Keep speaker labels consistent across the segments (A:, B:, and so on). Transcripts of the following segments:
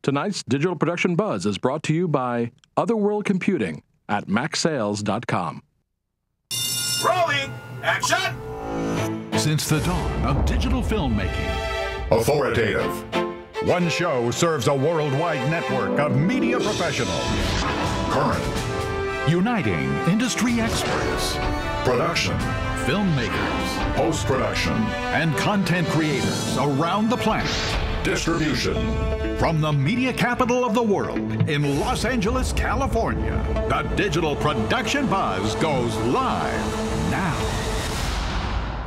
A: Tonight's Digital Production Buzz is brought to you by Otherworld Computing at MacSales.com.
B: Rolling! Action!
C: Since the dawn of digital filmmaking,
D: authoritative.
E: One show serves a worldwide network of media professionals.
D: Current.
C: uniting industry experts,
D: Production.
C: filmmakers,
D: Post-production.
C: and content creators around the planet.
D: Distribution.
C: From the media capital of the world in Los Angeles, California, the Digital Production Buzz goes live now.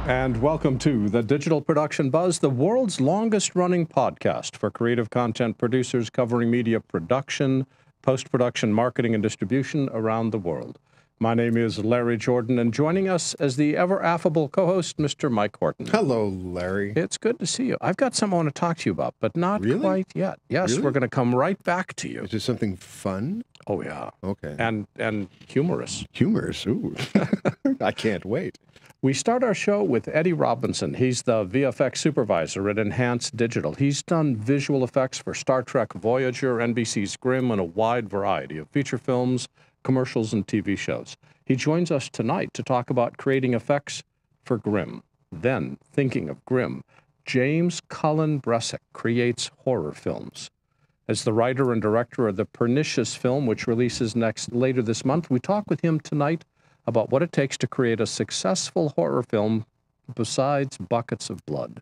F: And welcome to the Digital Production Buzz, the world's longest-running podcast for creative content producers covering media production, post-production, marketing, and distribution around the world. My name is Larry Jordan, and joining us as the ever-affable co-host, Mr. Mike Horton.
G: Hello, Larry.
F: It's good to see you. I've got something I want to talk to you about, but not quite yet. Yes,
G: Really?
F: We're going to come right back to you.
G: Is there something fun?
F: Oh, yeah.
G: Okay.
F: And humorous.
G: Humorous. Ooh. I can't wait.
F: We start our show with Eddie Robison. He's the VFX supervisor at Enhanced Digital. He's done visual effects for Star Trek Voyager, NBC's Grimm, and a wide variety of feature films, commercials, and TV shows. He joins us tonight to talk about creating effects for Grimm. Then, thinking of Grimm, James Cullen Bressack creates horror films. As the writer and director of the Pernicious film, which releases later this month, we talk with him tonight about what it takes to create a successful horror film besides buckets of blood.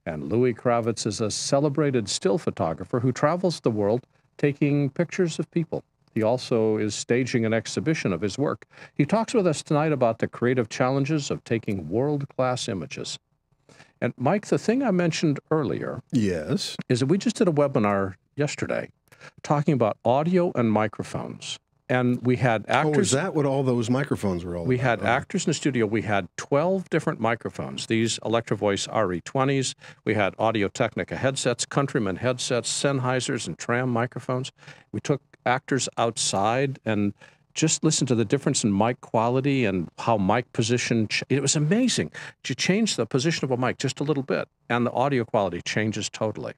F: And Louis Kravitz is a celebrated still photographer who travels the world taking pictures of people. He also is staging an exhibition of his work. He talks with us tonight about the creative challenges of taking world-class images. And Mike, the thing I mentioned earlier
G: Yes.
F: is that we just did a webinar yesterday talking about audio and microphones. And we had actors.
G: Oh, is that what all those microphones were all
F: We
G: about?
F: had actors in the studio. We had 12 different microphones. These Electro Voice RE20s. We had Audio-Technica headsets, Countryman headsets, Sennheisers, and Tram microphones. We took actors outside and just listened to the difference in mic quality and how mic position. It was amazing. You change the position of a mic just a little bit, and the audio quality changes totally.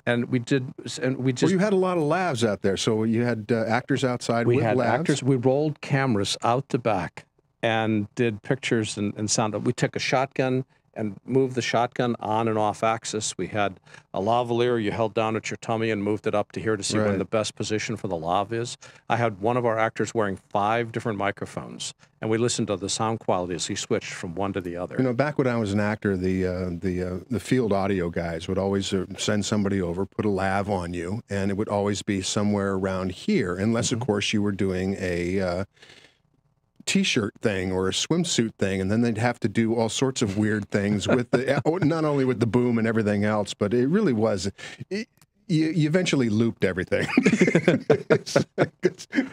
F: And we just.
G: Well, you had a lot of labs out there, so you had actors outside
F: We
G: with
F: had
G: labs?
F: actors. We rolled cameras out the back and did pictures and sound. We took a shotgun and moved the shotgun on and off axis. We had a lavalier you held down at your tummy and moved it up to here to see when the best position for the lav is. I had one of our actors wearing 5 different microphones, and we listened to the sound quality as he switched from one to the other.
G: You know, back when I was an actor, the field audio guys would always send somebody over, put a lav on you, and it would always be somewhere around here, unless, of course, you were doing a T-shirt thing or a swimsuit thing, and then they'd have to do all sorts of weird things with the not only with the boom and everything else, but it really was. You eventually looped everything.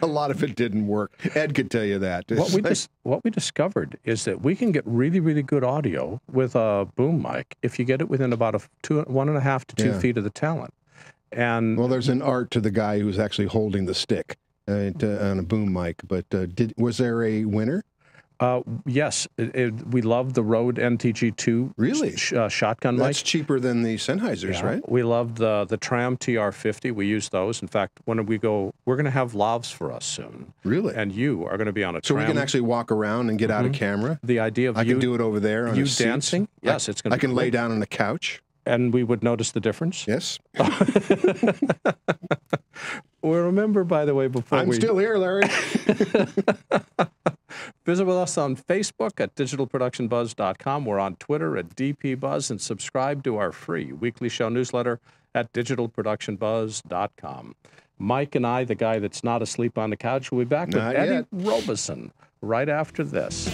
G: A lot of it didn't work. Ed could tell you that.
F: What we discovered is that we can get really, really good audio with a boom mic if you get it within about 1.5 to 2 feet of the talent. And
G: well, there's an art to the guy who's actually holding the stick on a boom mic. But was there a winner?
F: Yes, we love the Rode NTG2
G: Really?
F: Shotgun mic.
G: That's cheaper than the Sennheisers, right?
F: We love the Tram TR50. We use those. In fact, when we go, we're going to have lavs for us soon.
G: Really?
F: And you are going to be on a
G: So
F: tram.
G: we can actually walk around and get out of camera?
F: The idea of
G: I can do it over there on
F: you
G: a seat.
F: dancing? Yes, it's going to
G: I can lay down on the couch?
F: And we would notice the difference?
G: Yes.
F: Well, remember, by the way, before
G: I'm still here, Larry.
F: Visit with us on Facebook at digitalproductionbuzz.com. We're on Twitter at DPBuzz, and subscribe to our free weekly show newsletter at digitalproductionbuzz.com. Mike and I, the guy that's not asleep on the couch, will be back with
G: Not
F: Eddie
G: yet.
F: Robison right after this.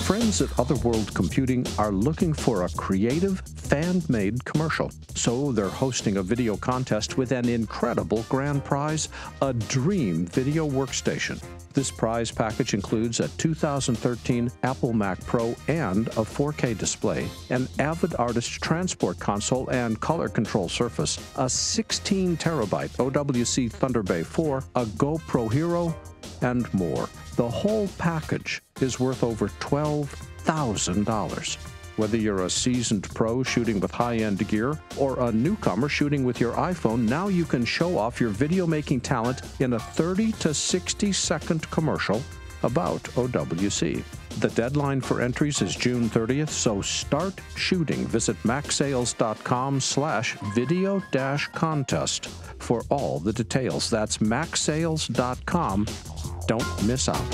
F: Friends at Otherworld Computing are looking for a creative, fan-made commercial. So they're hosting a video contest with an incredible grand prize, a dream video workstation. This prize package includes a 2013 Apple Mac Pro and a 4K display, an Avid Artist transport console and color control surface, a 16 terabyte OWC Thunder Bay 4, a GoPro Hero, and more. The whole package is worth over $12,000. Whether you're a seasoned pro shooting with high-end gear or a newcomer shooting with your iPhone, now you can show off your video-making talent in a 30 to 60-second commercial about OWC. The deadline for entries is June 30th, so start shooting. Visit macsales.com/video-contest for all the details. That's macsales.com. Don't miss out.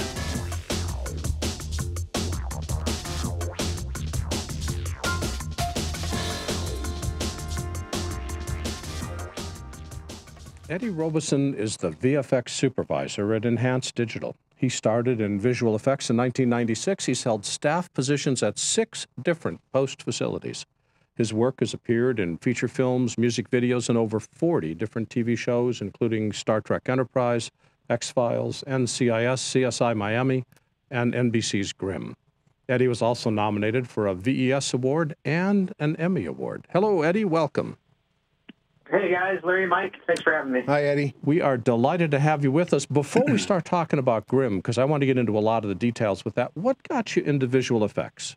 F: Eddie Robison is the VFX supervisor at Enhanced Digital. He started in visual effects in 1996. He's held staff positions at 6 different post facilities. His work has appeared in feature films, music videos, and over 40 different TV shows, including Star Trek Enterprise, X-Files, NCIS, CSI Miami, and NBC's Grimm. Eddie was also nominated for a VES Award and an Emmy Award. Hello, Eddie. Welcome.
H: Hey, guys. Larry, Mike. Thanks for having me.
G: Hi, Eddie.
F: We are delighted to have you with us. Before we start talking about Grimm, because I want to get into a lot of the details with that, what got you into visual effects?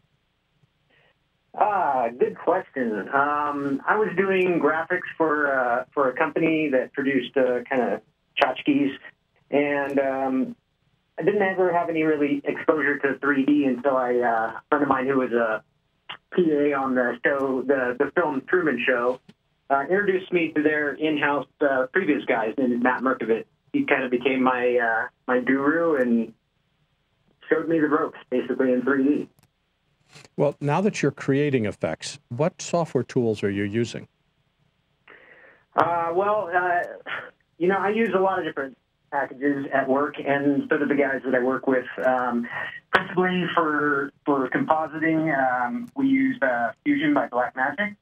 H: Good question. I was doing graphics for a company that produced kind of tchotchkes, and I didn't ever have any really exposure to 3D until a friend of mine who was a PA on the show, the film Truman Show, introduced me to their in-house previous guys named Matt Merkovich. He kind of became my my guru and showed me the ropes, basically, in 3D.
F: Well, now that you're creating effects, what software tools are you using?
H: You know, I use a lot of different packages at work, and so do the guys that I work with. Principally for compositing, we use Fusion by Blackmagic.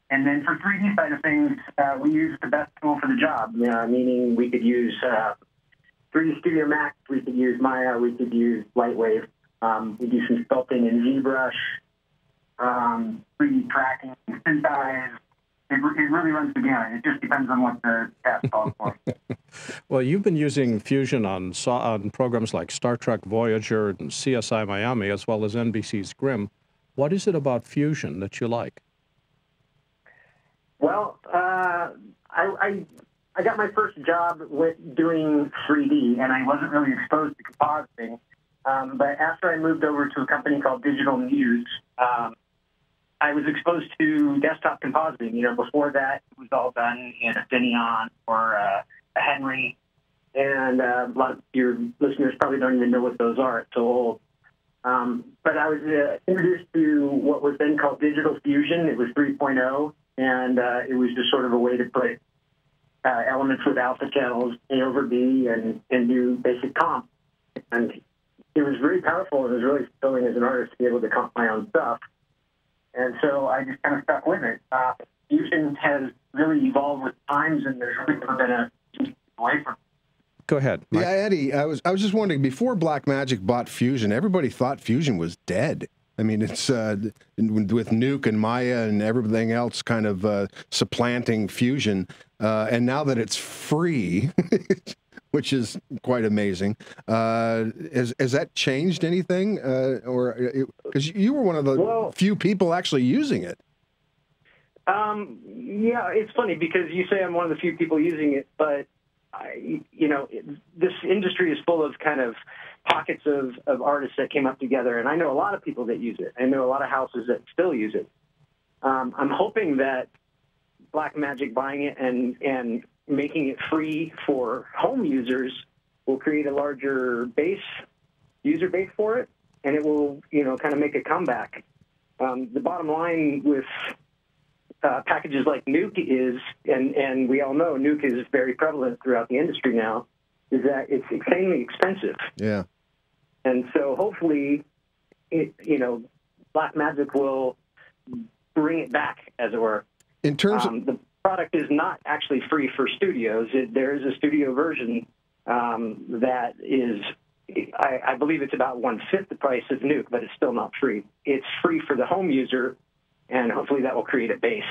H: And then for 3D side of things, we use the best tool for the job, meaning we could use 3D Studio Max, we could use Maya, we could use Lightwave. We do some sculpting in ZBrush, 3D tracking, Synthesize. It really runs the gamut. It just depends on what the task calls for.
F: Well, you've been using Fusion on programs like Star Trek Voyager and CSI Miami, as well as NBC's Grimm. What is it about Fusion that you like?
H: Well, I got my first job with doing 3D, and I wasn't really exposed to compositing. But after I moved over to a company called Digital Muse, I was exposed to desktop compositing. You know, before that, it was all done in a Cineon or a Henry, and a lot of your listeners probably don't even know what those are. It's so old. But I was introduced to what was then called Digital Fusion. It was 3.0, and it was just sort of a way to put elements with alpha channels A over B and do basic comp. And it was really powerful. It was really fulfilling as an artist to be able to comp my own stuff. And so I just kind of stuck with it. Fusion has really evolved with times, and there's really never been a away from it.
F: Go ahead, Mike.
G: Yeah, Eddie, I was just wondering, before Blackmagic bought Fusion, everybody thought Fusion was dead. I mean, it's with Nuke and Maya and everything else kind of supplanting Fusion. And now that it's free, which is quite amazing, has that changed anything? Because you were one of the few people actually using it.
H: Yeah, it's funny because you say I'm one of the few people using it, but you know, this industry is full of kind of pockets of artists that came up together, and I know a lot of people that use it. I know a lot of houses that still use it. I'm hoping that Blackmagic buying it and making it free for home users will create a larger user base for it, and it will, you know, kind of make a comeback. The bottom line with packages like Nuke is, and we all know Nuke is very prevalent throughout the industry now, is that it's insanely expensive.
G: Yeah.
H: And so hopefully, you know, Blackmagic will bring it back, as it were.
G: In terms of
H: the product is not actually free for studios. There is a studio version that is, I believe it's about 1/5 the price of Nuke, but it's still not free. It's free for the home user, and hopefully that will create a base.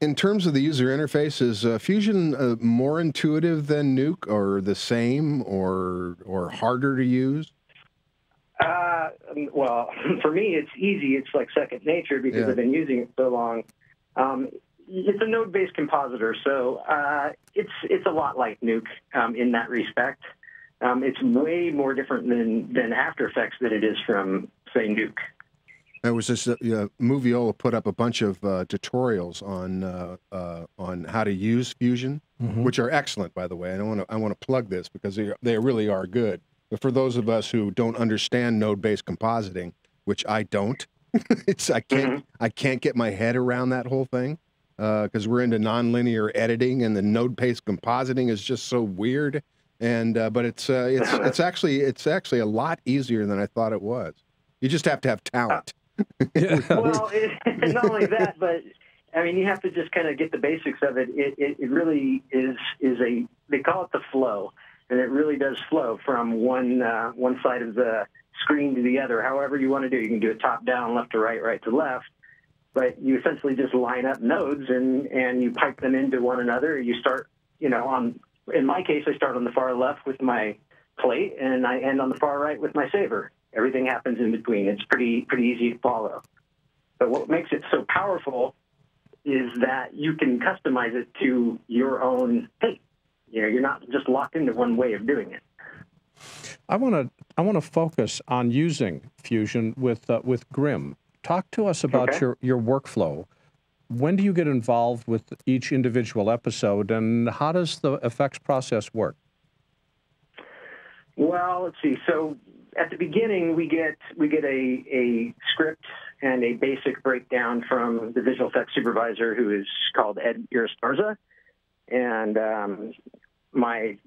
G: In terms of the user interface, is Fusion more intuitive than Nuke, or the same, or harder to use?
H: Well, for me, it's easy. It's like second nature because I've been using it so long. It's a node-based compositor, so it's a lot like Nuke in that respect. It's way more different than After Effects than it is from, say, Nuke.
G: There was this Moviola put up a bunch of tutorials on how to use Fusion, which are excellent, by the way. I want to plug this because they really are good. But for those of us who don't understand node-based compositing, which I don't, I can't get my head around that whole thing because we're into nonlinear editing, and the node-based compositing is just so weird. And but it's actually a lot easier than I thought it was. You just have to have talent.
H: Well, not only that, but I mean, you have to just kind of get the basics of it. It really is they call it the flow, and it really does flow from one side of the screen to the other. However you want to do it. You can do it top down, left to right, right to left. But you essentially just line up nodes and you pipe them into one another. You start, in my case, I start on the far left with my plate, and I end on the far right with my saver. Everything happens in between. It's pretty easy to follow. But what makes it so powerful is that you can customize it to your own pace. You're not just locked into one way of doing it.
F: I want to focus on using Fusion with Grimm. Talk to us about your workflow. When do you get involved with each individual episode, and how does the effects process work?
H: Well, let's see. So at the beginning, we get a script and a basic breakdown from the visual effects supervisor, who is called Ed Iristarza, and my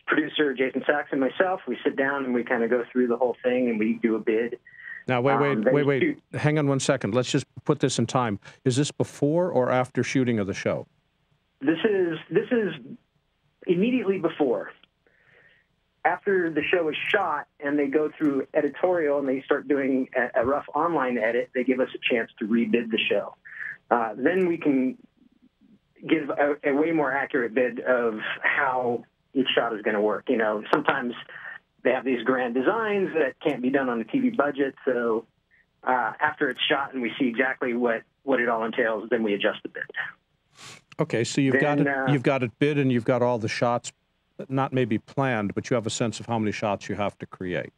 H: producer Jason Sachs and myself. We sit down and we kind of go through the whole thing, and we do a bid.
F: Now, wait. Hang on one second. Let's just put this in time. Is this before or after shooting of the show?
H: This is immediately before. After the show is shot and they go through editorial and they start doing a rough online edit, they give us a chance to rebid the show. Then we can give a way more accurate bid of how each shot is going to work. Sometimes they have these grand designs that can't be done on a TV budget, so after it's shot and we see exactly what it all entails, then we adjust the bid. Okay, so you've got it bid, and you've got all the shots, not maybe planned, but you have a sense of how many shots you have to create.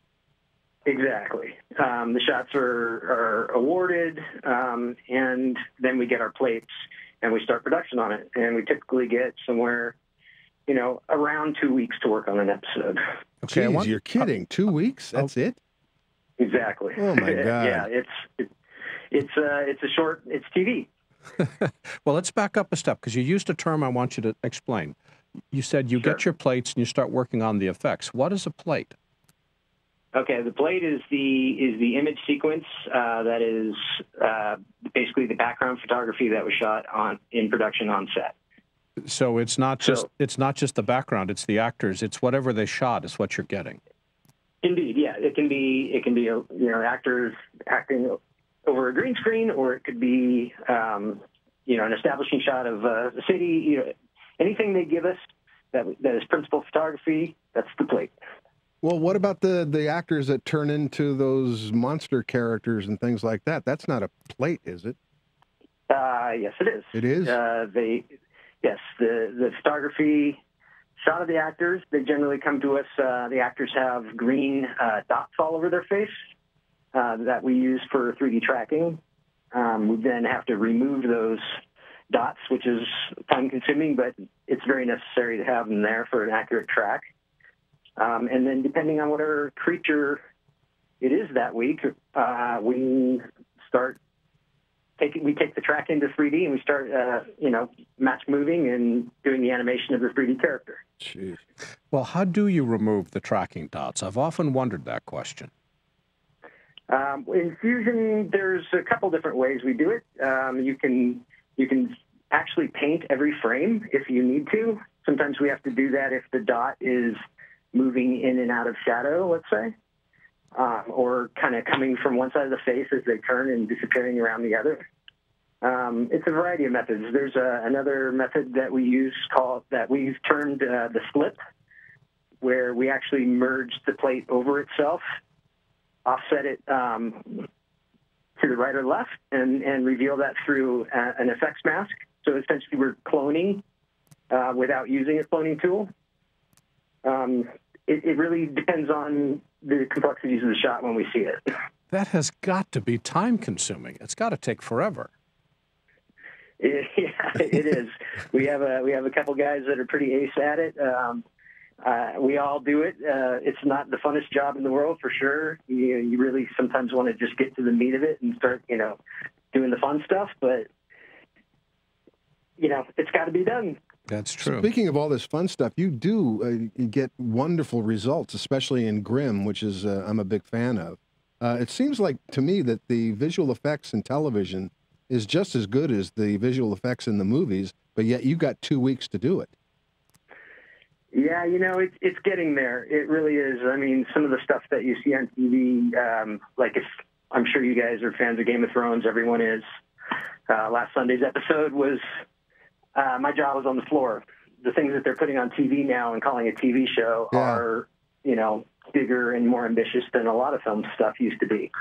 H: Exactly. The shots are awarded, and then we get our plates, and we start production on it, and we typically get somewhere, around 2 weeks to work on an episode.
G: Okay, jeez, you're kidding. 2 weeks? That's it?
H: Exactly.
G: Oh my God.
H: Yeah, it's TV.
F: Well, let's back up a step, because you used a term I want you to explain. You said you get your plates and you start working on the effects. What is a plate?
H: Okay, the plate is the image sequence that is basically the background photography that was shot in production on set. So it's not just the background; it's the actors. It's whatever they shot is what you're getting. Indeed, yeah. It can be actors acting over a green screen, or it could be an establishing shot of the city. Anything they give us that is principal photography, that's the plate.
G: Well, what about the actors that turn into those monster characters and things like that? That's not a plate, is it?
H: Yes, it is.
G: It is?
H: Yes, the photography shot of the actors, they generally come to us. The actors have green dots all over their face that we use for 3D tracking. We then have to remove those dots, which is time-consuming, but it's very necessary to have them there for an accurate track. And then depending on whatever creature it is that week, we take the track into 3D and we start, match moving and doing the animation of the 3D character.
F: Jeez. Well, how do you remove the tracking dots? I've often wondered that question.
H: In Fusion, there's a couple different ways we do it. You can actually paint every frame if you need to. Sometimes we have to do that if the dot is moving in and out of shadow, let's say, or kind of coming from one side of the face as they turn and disappearing around the other. It's a variety of methods. There's another method that we use that we've termed the slip, where we actually merge the plate over itself, offset it to the right or left, and reveal that through an effects mask. So essentially we're cloning without using a cloning tool. It really depends on the complexities of the shot when we see it.
F: That has got to be time-consuming. It's got to take forever.
H: Yeah, it is. We have a couple guys that are pretty ace at it. We all do it. It's not the funnest job in the world, for sure. You really sometimes want to just get to the meat of it and start, doing the fun stuff. But, it's got to be done.
F: That's true.
G: Speaking of all this fun stuff, you do get wonderful results, especially in Grimm, which is I'm a big fan of. It seems like to me that the visual effects in television is just as good as the visual effects in the movies, but yet you got 2 weeks to do it.
H: Yeah, it's getting there. It really is. I mean, some of the stuff that you see on TV, like if I'm sure you guys are fans of Game of Thrones, everyone is. Last Sunday's episode was, my job was on the floor. The things that they're putting on TV now and calling a TV show are, bigger and more ambitious than a lot of film stuff used to be.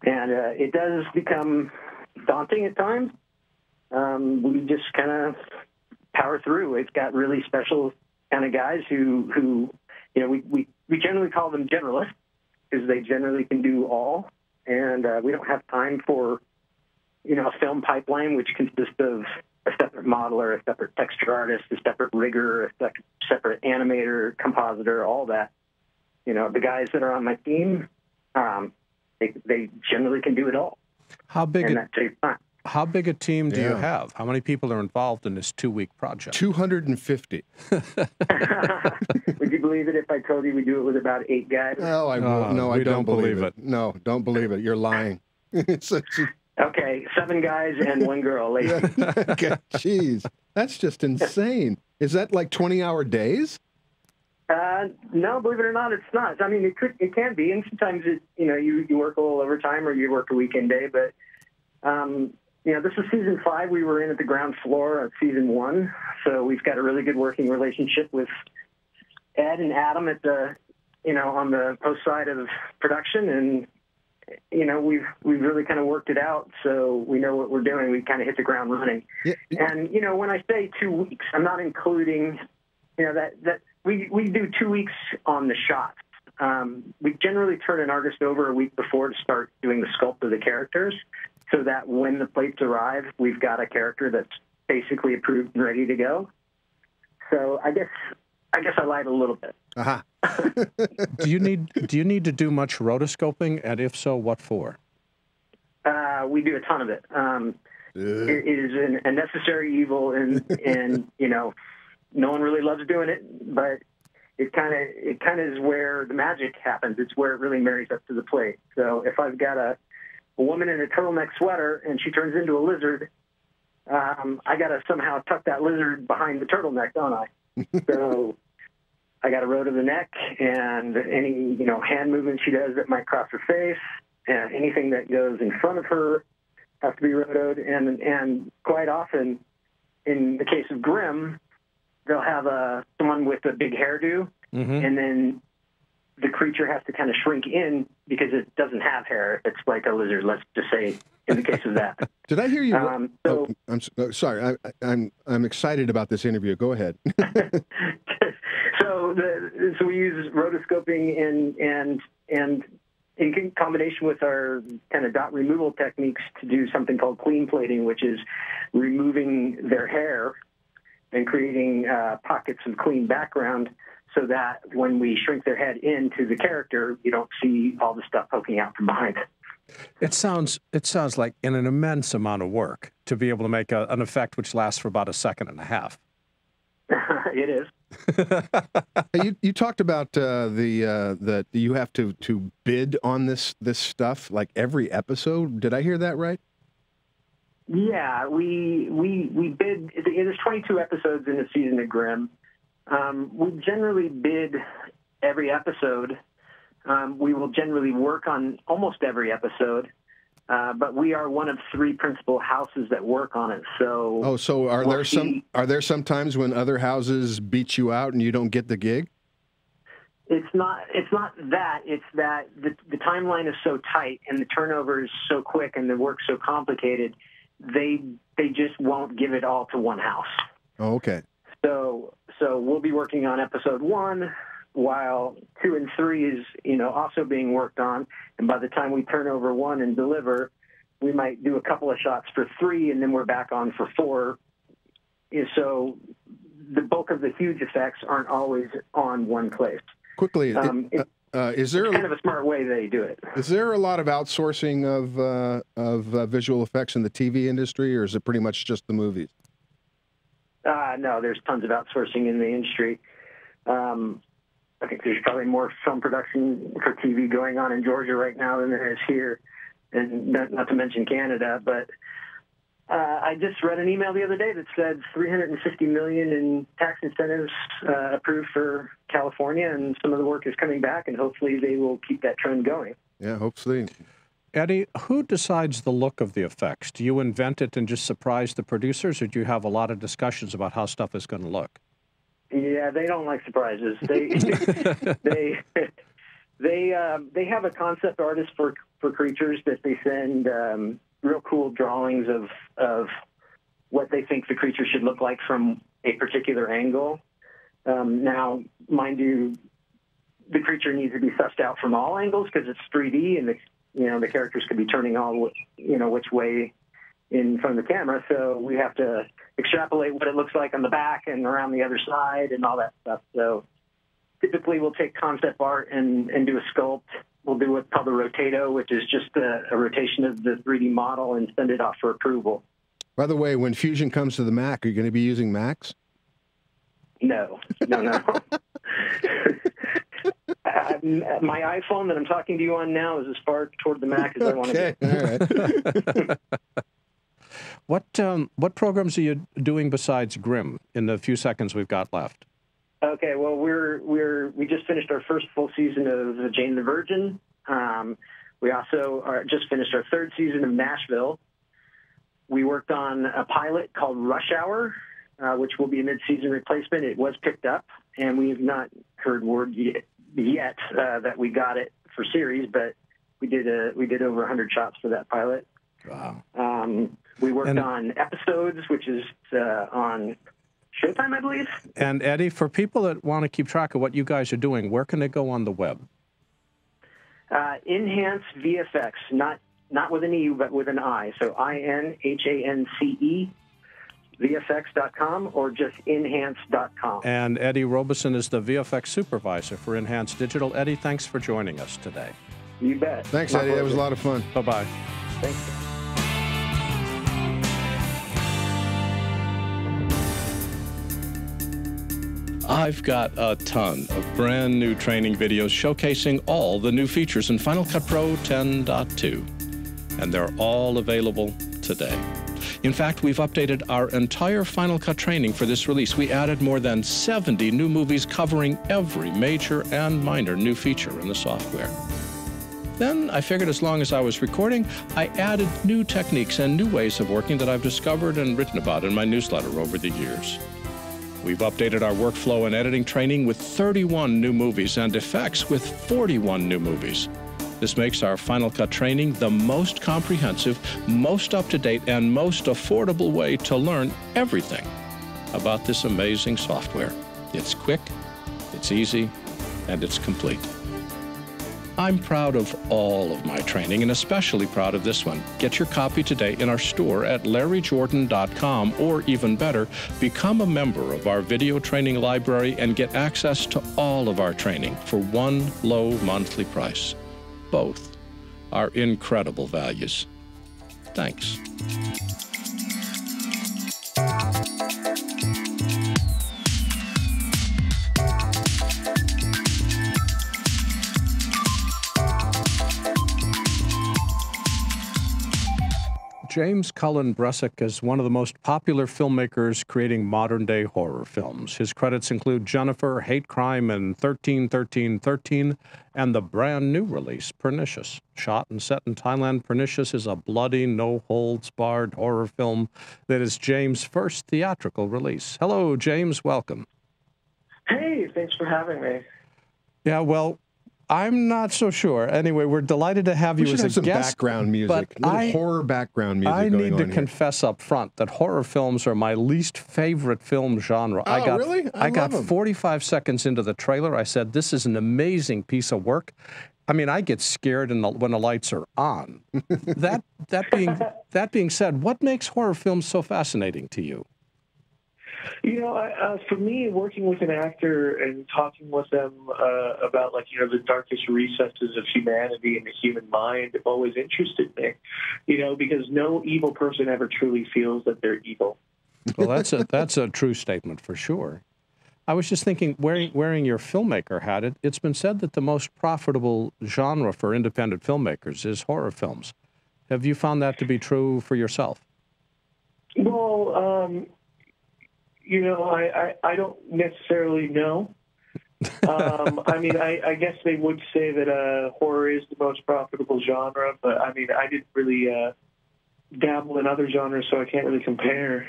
H: And it does become daunting at times. We just kind of power through. It's got really special kind of guys who we generally call them generalists because they generally can do all. And we don't have time for, a film pipeline, which consists of a separate modeler, a separate texture artist, a separate rigger, a separate animator, compositor, all that. The guys that are on my team, they generally can do it all.
F: How big
H: that saves time.
F: How big a team do you have? How many people are involved in this 2-week project?
G: 250.
H: Would you believe it if I told you we do it with about 8 guys?
G: No, I don't believe it. No, don't believe it. You're lying.
H: Okay, 7 guys and 1 girl. Lady.
G: Okay, jeez, that's just insane. Is that like 20-hour days?
H: No, believe it or not, it's not. I mean, it can be, and sometimes you work a little overtime or you work a weekend day. But this is season 5. We were in at the ground floor of season 1, so we've got a really good working relationship with Ed and Adam at the on the post side of production, and we've really kind of worked it out, so we know what we're doing. We kind of hit the ground running. Yeah. And when I say 2 weeks, I'm not including that we do 2 weeks on the shots. We generally turn an artist over a week before to start doing the sculpt of the characters, so that when the plates arrive, we've got a character that's basically approved and ready to go. So I guess I lied a little bit.
G: Uh-huh.
F: Do you need to do much rotoscoping, and if so, what for?
H: We do a ton of it. It is a necessary evil, and no one really loves doing it, but it kind of is where the magic happens. It's where it really marries up to the plate. So if I've got a woman in a turtleneck sweater and she turns into a lizard, I got to somehow tuck that lizard behind the turtleneck, don't I? So I got to roto the neck, and any hand movement she does that might cross her face, and anything that goes in front of her has to be rotoed. And quite often, in the case of Grimm, they'll have someone with a big hairdo, and then the creature has to kind of shrink in because it doesn't have hair. It's like a lizard, let's just say, in the case of that.
G: Did I hear you? I'm sorry. I'm excited about this interview. Go ahead.
H: So we use rotoscoping and in combination with our kind of dot removal techniques to do something called clean plating, which is removing their hair and creating pockets of clean background so that when we shrink their head into the character, you don't see all the stuff poking out from behind it.
F: It sounds like an immense amount of work to be able to make an effect which lasts for about 1.5 seconds.
H: It is.
G: Hey, you talked about that you have to bid on this stuff like every episode. Did I hear that right?
H: Yeah, we bid. There's 22 episodes in the season of Grimm. We generally bid every episode. We will generally work on almost every episode, but we are one of 3 principal houses that work on it. So,
G: so are there some times when other houses beat you out and you don't get the gig?
H: It's not that. It's that the timeline is so tight and the turnover is so quick and the work's so complicated. They just won't give it all to one house.
G: Oh, okay.
H: So we'll be working on episode 1 while 2 and 3 is, also being worked on. And by the time we turn over 1 and deliver, we might do a couple of shots for 3 and then we're back on for 4. So the bulk of the huge effects aren't always on one place.
G: Quickly, is there
H: kind of a smart way they do it?
G: Is there a lot of outsourcing of visual effects in the TV industry, or is it pretty much just the movies?
H: No, there's tons of outsourcing in the industry. I think there's probably more film production for TV going on in Georgia right now than there is here, and not to mention Canada. But I just read an email the other day that said $350 million in tax incentives approved for California, and some of the work is coming back, and hopefully they will keep that trend going.
G: Yeah, hopefully.
F: Eddie, who decides the look of the effects? Do you invent it and just surprise the producers, or do you have a lot of discussions about how stuff is going to look?
H: Yeah, they don't like surprises. They they have a concept artist for creatures that they send real cool drawings of what they think the creature should look like from a particular angle. Now, mind you, the creature needs to be sussed out from all angles because it's 3D, and the characters could be turning all which way in front of the camera. So we have to extrapolate what it looks like on the back and around the other side and all that stuff. So typically we'll take concept art and do a sculpt. We'll do what's called a rotato, which is just a rotation of the 3D model, and send it off for approval.
G: By the way, when Fusion comes to the Mac, are you going to be using Macs?
H: No. My iPhone that I'm talking to you on now is as far toward the Mac as I want to get.
G: All right.
F: What programs are you doing besides Grimm in the few seconds we've got left?
H: Okay, well, we just finished our first full season of Jane the Virgin. We also just finished our 3rd season of Nashville. We worked on a pilot called Rush Hour, which will be a mid-season replacement. It was picked up, and we have not heard word yet that we got it for series, but we did over 100 shots for that pilot.
F: Wow.
H: We worked on episodes, which is on Showtime, I believe.
F: And Eddie, for people that want to keep track of what you guys are doing, where can they go on the web?
H: Enhance VFX, not with an E, but with an I. So INHANCE VFX.com, or just enhance.com.
F: And Eddie Robison is the VFX supervisor for Enhance Digital. Eddie, thanks for joining us today.
H: You bet.
G: Thanks, Eddie. That was a lot of fun.
F: Bye-bye.
H: Thank you.
F: I've got a ton of brand new training videos showcasing all the new features in Final Cut Pro 10.2, and they're all available today. In fact, we've updated our entire Final Cut training for this release. We added more than 70 new movies covering every major and minor new feature in the software. Then I figured as long as I was recording, I added new techniques and new ways of working that I've discovered and written about in my newsletter over the years. We've updated our workflow and editing training with 31 new movies and effects with 41 new movies. This makes our Final Cut training the most comprehensive, most up-to-date, and most affordable way to learn everything about this amazing software. It's quick, it's easy, and it's complete. I'm proud of all of my training, and especially proud of this one. Get your copy today in our store at larryjordan.com, or even better, become a member of our video training library and get access to all of our training for one low monthly price. Both are incredible values. Thanks. James Cullen Bressack is one of the most popular filmmakers creating modern-day horror films. His credits include Jennifer, Hate Crime, and 13-13-13, and the brand-new release, Pernicious. Shot and set in Thailand, Pernicious is a bloody, no-holds-barred horror film that is James' first theatrical release. Hello, James. Welcome.
I: Hey, thanks for having me.
F: Yeah, well, I'm not so sure. Anyway, we're delighted to have you as a guest.
G: Some background music, horror background music.
F: I need to confess up front that horror films are my least favorite film genre.
G: Oh, really?
F: I got 45 seconds into the trailer. I said, "This is an amazing piece of work." I mean, I get scared when the lights are on. that being said, what makes horror films so fascinating to you?
I: You know, for me, working with an actor and talking with them about, like, you know, the darkest recesses of humanity and the human mind always interested me, you know, because no evil person ever truly feels that they're evil.
F: Well, that's a true statement for sure. I was just thinking, wearing your filmmaker hat, it's been said that the most profitable genre for independent filmmakers is horror films. Have you found that to be true for yourself?
I: Well, you know, I don't necessarily know. I mean, I guess they would say that horror is the most profitable genre, but I mean, I didn't really dabble in other genres, so I can't really compare.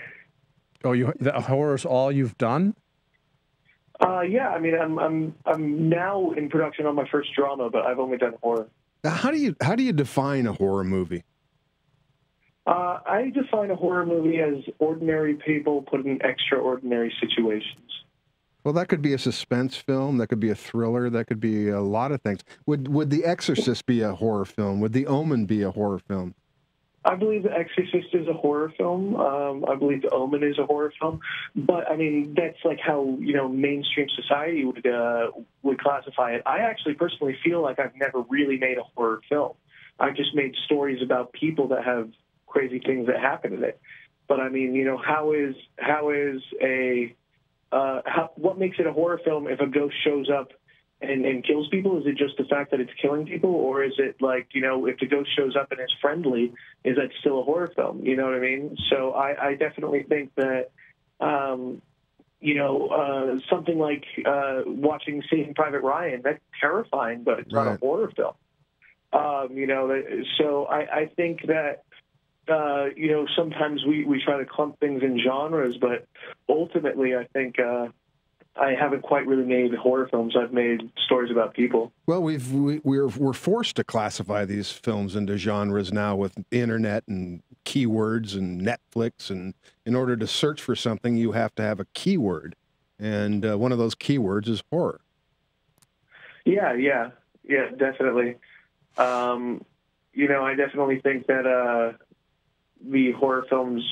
F: Oh, the horror's all you've done?
I: Yeah, I mean, I'm now in production on my first drama, but I've only done horror.
G: Now, how do you define a horror movie?
I: I define a horror movie as ordinary people put in extraordinary situations.
G: Well, that could be a suspense film. That could be a thriller. That could be a lot of things. Would The Exorcist be a horror film? Would The Omen be a horror film?
I: I believe The Exorcist is a horror film. I believe The Omen is a horror film. But, I mean, that's like how, you know, mainstream society would classify it. I actually personally feel like I've never really made a horror film. I've just made stories about people that have crazy things that happen in it. But I mean, you know, what makes it a horror film if a ghost shows up and kills people? Is it just the fact that it's killing people, or is it like, you know, if the ghost shows up and is friendly, is that still a horror film? You know what I mean? So I definitely think that, you know, something like watching Saving Private Ryan, that's terrifying, but it's not a horror film. You know, so I think that, you know, sometimes we try to clump things in genres, but ultimately I think I haven't quite really made horror films. I've made stories about people. Well,
G: we're forced to classify these films into genres now with the internet and keywords and Netflix, and in order to search for something, you have to have a keyword, and one of those keywords is horror. Yeah,
I: definitely. You know, I definitely think that the horror films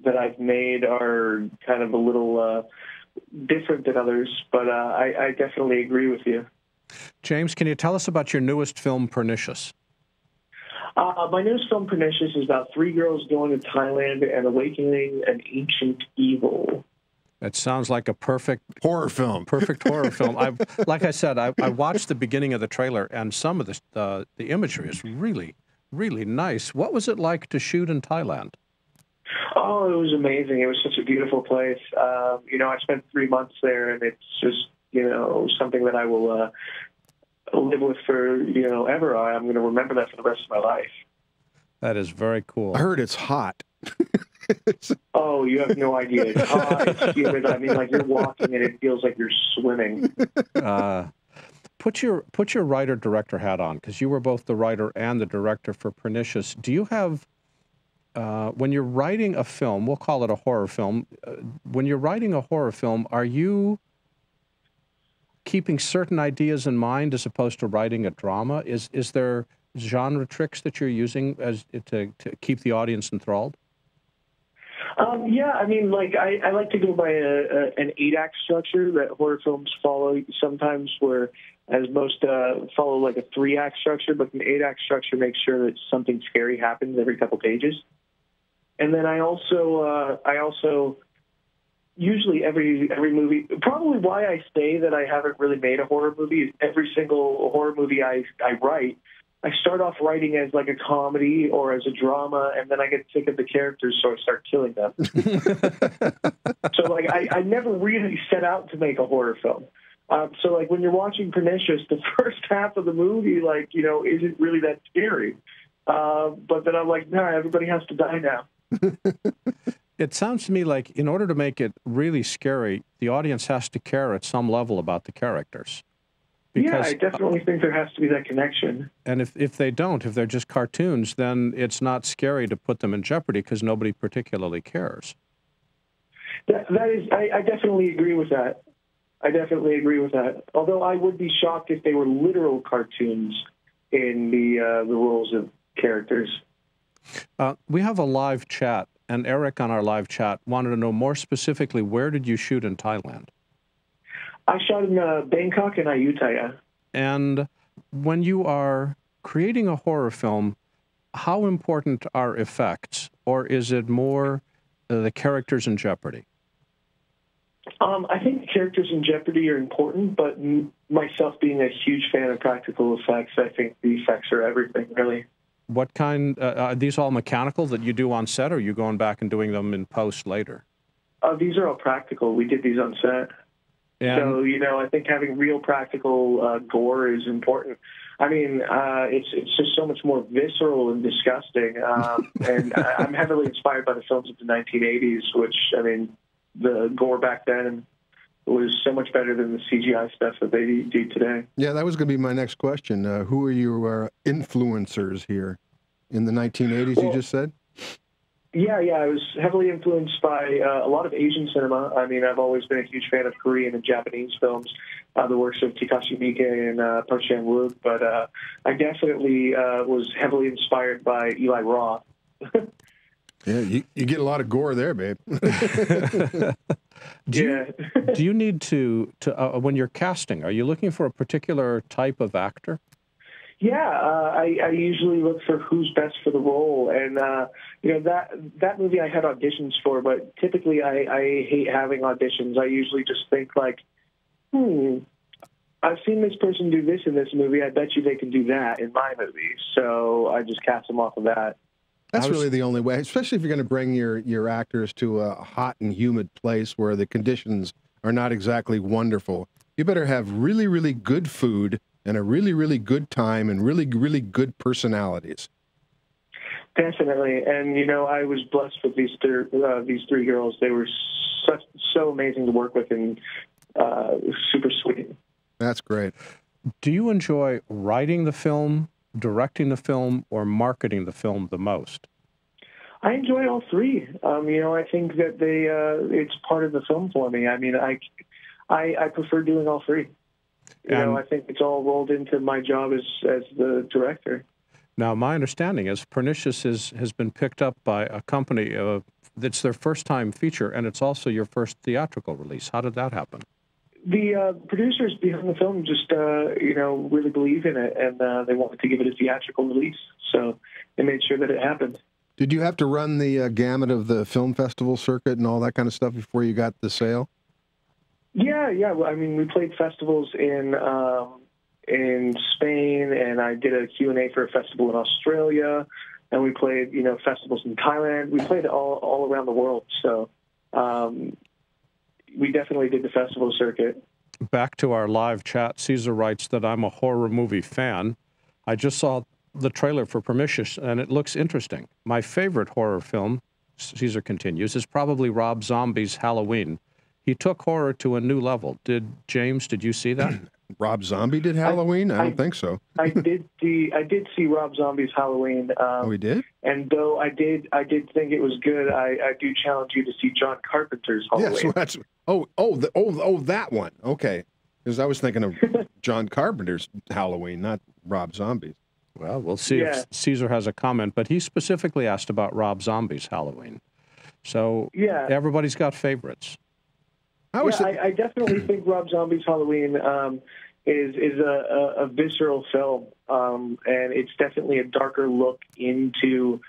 I: that I've made are kind of a little different than others, but I definitely agree with you.
F: James, can you tell us about your newest film, Pernicious?
I: My newest film, Pernicious, is about 3 girls going to Thailand and awakening an ancient evil.
F: That sounds like a perfect
G: horror film.
F: Perfect horror film. Like I said, I watched the beginning of the trailer, and some of the imagery is really, really nice. What was it like to shoot in Thailand?
I: Oh, it was amazing. It was such a beautiful place. You know, I spent 3 months there, and it's just, you know, something that I will live with for, you know, ever. I'm going to remember that for the rest of my life.
F: That is very cool.
G: I heard it's hot.
I: Oh, you have no idea. It's hot, it's humid. I mean, like, you're walking and it feels like you're swimming.
F: Put your writer-director hat on, because you were both the writer and the director for Pernicious. Do you have, when you're writing a film, we'll call it a horror film, when you're writing a horror film, are you keeping certain ideas in mind as opposed to writing a drama? Is there genre tricks that you're using to keep the audience enthralled?
I: Yeah, I mean, like, I like to go by an 8-act structure that horror films follow sometimes, whereas most follow like a 3-act structure, but an 8-act structure makes sure that something scary happens every couple pages. And then I also usually every movie, probably why I say that I haven't really made a horror movie is every single horror movie I write, I start off writing as like a comedy or as a drama, and then I get sick of the characters, so I start killing them. So like I never really set out to make a horror film. So like when you're watching Pernicious, the first half of the movie, like, you know, isn't really that scary. But then I'm like, nah, everybody has to die now.
F: It sounds to me like in order to make it really scary, the audience has to care at some level about the characters. Because,
I: yeah, I definitely think there has to be that connection.
F: And if they don't, if they're just cartoons, then it's not scary to put them in jeopardy because nobody particularly cares.
I: That is, I definitely agree with that. I definitely agree with that. Although I would be shocked if they were literal cartoons in the roles of characters.
F: We have a live chat, and Eric on our live chat wanted to know more specifically, where did you shoot in Thailand?
I: I shot in Bangkok and Ayutthaya.
F: And when you are creating a horror film, how important are effects, or is it more the characters in jeopardy?
I: I think the characters in jeopardy are important, but myself being a huge fan of practical effects, I think the effects are everything, really.
F: What kind, are these all mechanical that you do on set, or are you going back and doing them in post later?
I: These are all practical. We did these on set. And so, you know, I think having real practical gore is important. I mean, it's just so much more visceral and disgusting. And I'm heavily inspired by the films of the 1980s, which, I mean, the gore back then was so much better than the CGI stuff that they do today.
G: Yeah, that was going to be my next question. Who are your influencers here in the 1980s, you just said?
I: Yeah, I was heavily influenced by a lot of Asian cinema. I mean, I've always been a huge fan of Korean and Japanese films, the works of Takashi Miike and Park Chan-wook, but I definitely was heavily inspired by Eli Roth.
G: Yeah, you get a lot of gore there, babe.
F: Do you need to when you're casting, are you looking for a particular type of actor?
I: Yeah, I usually look for who's best for the role, and you know, that movie I had auditions for, but typically I hate having auditions. I usually just think like, I've seen this person do this in this movie. I bet you they can do that in my movie. So I just cast them off of that.
G: That's really the only way, especially if you're going to bring your actors to a hot and humid place where the conditions are not exactly wonderful. You better have really, really good food and a really, really good time and really, really good personalities.
I: Definitely. And, you know, I was blessed with these three girls. They were so amazing to work with and super sweet. That's great.
F: Do you enjoy writing the film, directing the film, or marketing the film the most?
I: I enjoy all three. You know, I think that it's part of the film for me. I mean, I prefer doing all three. You know, I think it's all rolled into my job as the director.
F: Now, my understanding is Pernicious has been picked up by a company that's their first-time feature, and it's also your first theatrical release. How did that happen?
I: The producers behind the film just, you know, really believe in it, and they wanted to give it a theatrical release, so they made sure that it happened.
G: Did you have to run the gamut of the film festival circuit and all that kind of stuff before you got the sale?
I: Yeah. I mean, we played festivals in Spain, and I did a Q&A for a festival in Australia, and we played, you know, festivals in Thailand. We played all around the world, so we definitely did the festival circuit.
F: Back to our live chat, Caesar writes that I'm a horror movie fan. I just saw the trailer for Pernicious, and it looks interesting. My favorite horror film, Caesar continues, is probably Rob Zombie's Halloween. He took horror to a new level. Did you see that?
G: Rob Zombie did Halloween? I don't think so.
I: I did see Rob Zombie's Halloween.
G: We did?
I: And though I did think it was good, I do challenge you to see John Carpenter's Halloween.
G: Yes, that's that one. Okay, because I was thinking of John Carpenter's Halloween, not Rob Zombie's.
F: Well, we'll see if Caesar has a comment, but he specifically asked about Rob Zombie's Halloween. So everybody's got favorites.
I: I definitely think Rob Zombie's Halloween is a visceral film, and it's definitely a darker look into